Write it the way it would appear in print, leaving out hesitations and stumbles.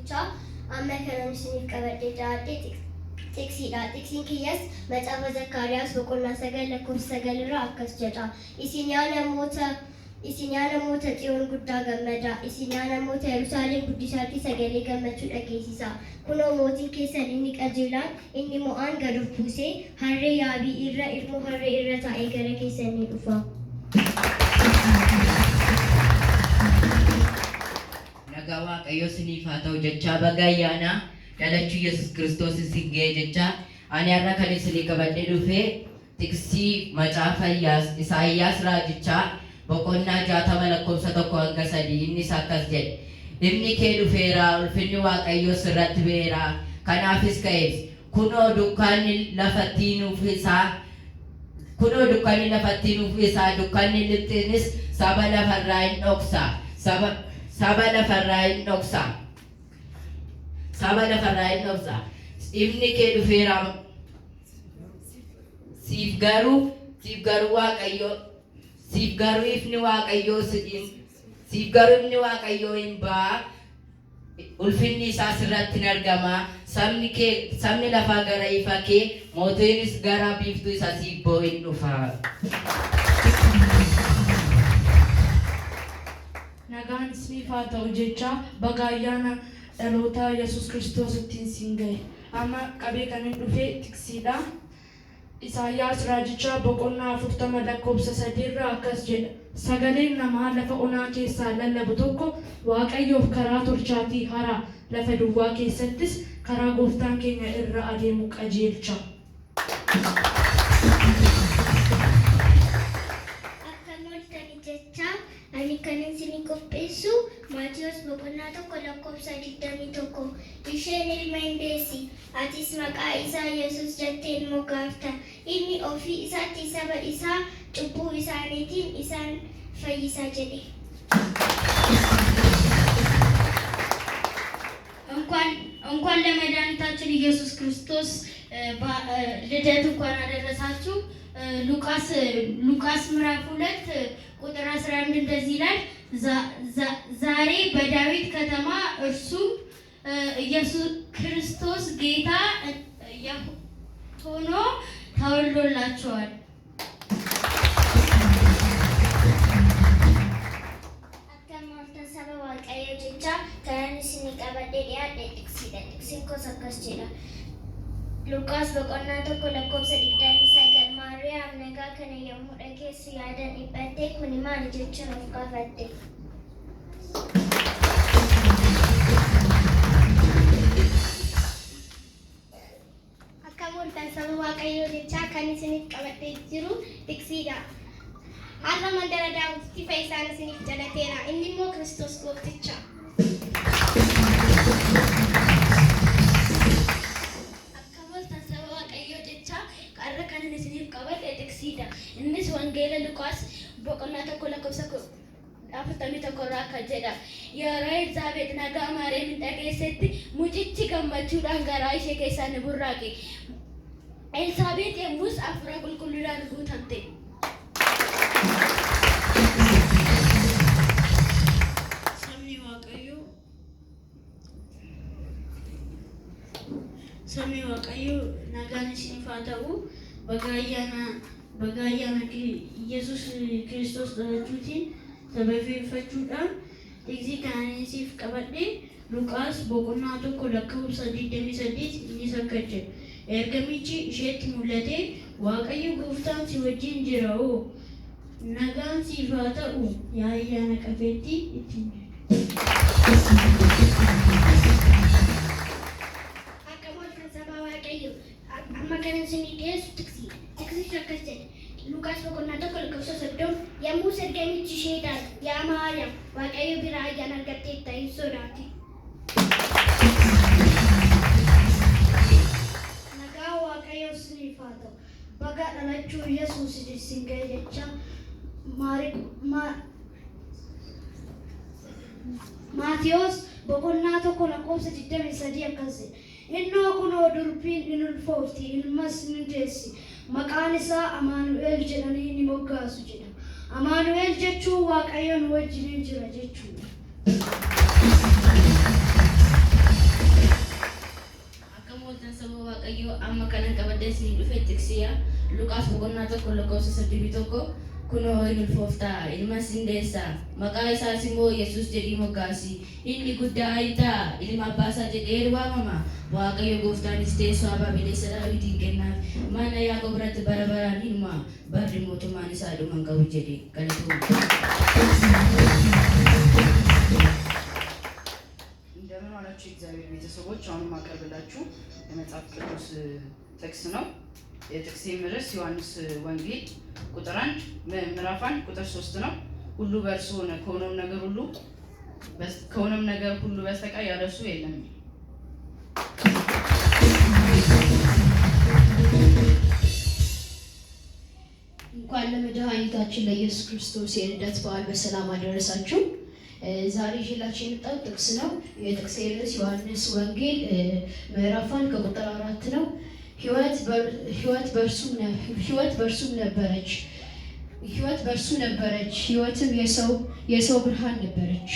jecha amma kana isiniif qabadhee jiraadhe tiksiidha. Tiksiin kiyyas Macaafa Zakkaariyaas boqonnaa 9 lakkoofsa 9 irraa akkas jedha. Isin yaa namoota Xiyoon guddaa gammadaa. Isin yaa namoota Yerusaalem guddisaatti sagalee gammachuu dhageessisaa. Kunoo mootiin keessan inni qajeelaan inni mo'aan gad of buusee harree yaabii irra ilmoo harree irra taa'ee gara keessan ni dhufa. Nagaa Waaqayyo isiniif haa ta'u jechaa baga ayyaana dhalachuu Yesuus Kiristoos isin ga'e jechaa ani har'a kan isinii qabadhee dhufee tiksii Macaafa Isaayyaas raajichaa boqonnaa 60 lakkoofsa 1 hanga 3 innis akkas jedhe. Ifni kee dhufeera, ulfinni Waaqayyoo sirratti ba'eera. Kanaafis ka'ees kunoo dukkanni lafatti nuuf isaa dukkanni lixxiinis saba lafarraa hin dhoksa. Saba lafarraa hin dhoksa. Ifni kee dhufeera. Siif garuu ifni Waaqayyoo hin ba'a. Ulfinni isaa sirratti hin argama. Sabni lafaa gara ifa kee, mootiinis gara biiftuu isa siif ba'u hin dhufa. Nagaan isiniif haa ta'u jecha baga ayyaana dhaloota Yesuus Kiristoos ittiin siin ga'e. Amma qabee kan hin dhufe tiksiidha. Isaayyaas raajichaa boqonnaa 40 lakkoofsa 3 irraa akkas jedha. Sagaleen namaa lafa onaa keessaa lallabu tokko Waaqayyoof karaa tolchaatii haraa. Lafa duwwaa keessattis karaa gooftaan keenya irra adeemu qajeelcha. Akka moltani jecha ani kan isinii qopheessu Maatiyos boqonnaa 1 lakkoofsa 21. Isheen ilma hin deessi. Atis maqaa isaa Yesuus jettee moggaafta. Inni ofii isaatti saba isaa cubbuu isaaniitiin isaan fayyisa jedhe. እንኳን ለመድኃኒታችን ኢየሱስ ክርስቶስ ልደት እንኳን አደረሳችሁ። ሉቃስ ምዕራፍ 2 ቁጥር 11 እንደዚህ ይላል። ዛሬ በዳዊት ከተማ እርሱ ኢየሱስ ክርስቶስ ጌታ ሆኖ ተወልዶላችኋል። Saba Waaqayyo jecha kan isinii qabadhee dhiyaadhe tiksiidha. Tiksiin kos akkas jedha. Luqaas boqonnaa 1 lakkoofsa 29 Maariyaam nagaa kana yommuu dhageessu yaada dhiphatte kuni maali jechuun of gaafatte. Akka mul'atan saba Waaqayyo jecha kan isiniif qabadhee jiru tiksiidha. Har'a mandara daawwititti fayyisaan isiniif jalateera. Inni immoo Kiristoos goofticha. Akka mul'atan saba Waaqayyoo jecha har'a kan isiniif qabadhe tiksiidha. Innis wangeela Luqaas boqonnaa 1 lakkoofsa 41 irraa akka jedha. Yeroo Elzaabeet nagaa Maariyaam dhageessetti mucichi gammachuudhaan garaa ishee keessaa ni burraaqe. Elzaabeet yommus hafuura qulqulluudhaan guutamte. Sabni Waaqayyo nagaan isiniif haa ta'u. Baga ayyaana Yesuus Kiristoos dhalachuutiin sababeeffachuudhaan tiksii kana isiniif qabadhe Luqaas boqonnaa 1 lakkoofsa 28 innis akka jedhu. Ergamichi isheetti mul'ate Waaqayyo gooftaan si wajjin jira oo nagaan siif haa ta'u yaa ayyaana qabeettii ittiin jedhu. Amma kan isinii dhiyeessu tiksiidha. Tiksichi akkas jedha. Luqaas boqonnaa 1 lakkoofsa 30 yommuu ergamichi isheedhaan yaa Maariyaam Waaqayyo biraa ayyaana argatteetta hin sodaati. Nagaa Waaqayyo isiniif haa ta'u. Baga dhalachuu Yesuus isin ga'e jecha Maatiyos boqonnaa 1 lakkoofsa 23 akkas jedha. Innoo kunoo durbiin in ulfoofti ilmas ni deessi. Maqaan isaa Amaanu'el jedhanii ni moggaasu jedha. Amaanu'el jechuun Waaqayyo nu wajjin jira jechuudha. Galatan saba Waaqayyo amma kanan qabadee isin dhufe tiksiya Luqaas boqonnaa tokko lakkoofsa 31 kunoo hin ulfooftaa ilma sindeessaa maqaa isaas immoo Yesuus jedhii moggaasi inni guddaa ta'a ilma abbaa isaa jedhee waamama Waaqayyo gooftaanis teessoo abbaa bineelsa Daawitiin kennaaf mana Yaaqoob irratti bara baraan ilma barri mootummaan isaa dhuma hin qabu jedhe እንደምን ዋላችሁ የእግዚአብሔር ቤተሰቦች። አሁን ማቀርብላችሁ የመጽሐፍ ቅዱስ ጥቅስ ነው። የጥቅሴም ርዕስ ዮሐንስ ወንጌል ቁጥር 1 ምዕራፍ 1 ቁጥር 3 ነው። ሁሉ በእርሱ ሆነ ከሆነም ነገር ሁሉ በስተቀር ያለ እርሱ የለም። እንኳን ለመድኃኒታችን ለኢየሱስ ክርስቶስ የልደት በዓል በሰላም አደረሳችሁ። ዛሬ ይዤላችሁ የመጣሁት ጥቅስ ነው። የጥቅሴ ርዕስ ዮሐንስ ወንጌል ምዕራፍ 1 ከቁጥር 4 ነው። ሕይወት በእርሱ ነበረች፣ ሕይወትም የሰው ብርሃን ነበረች።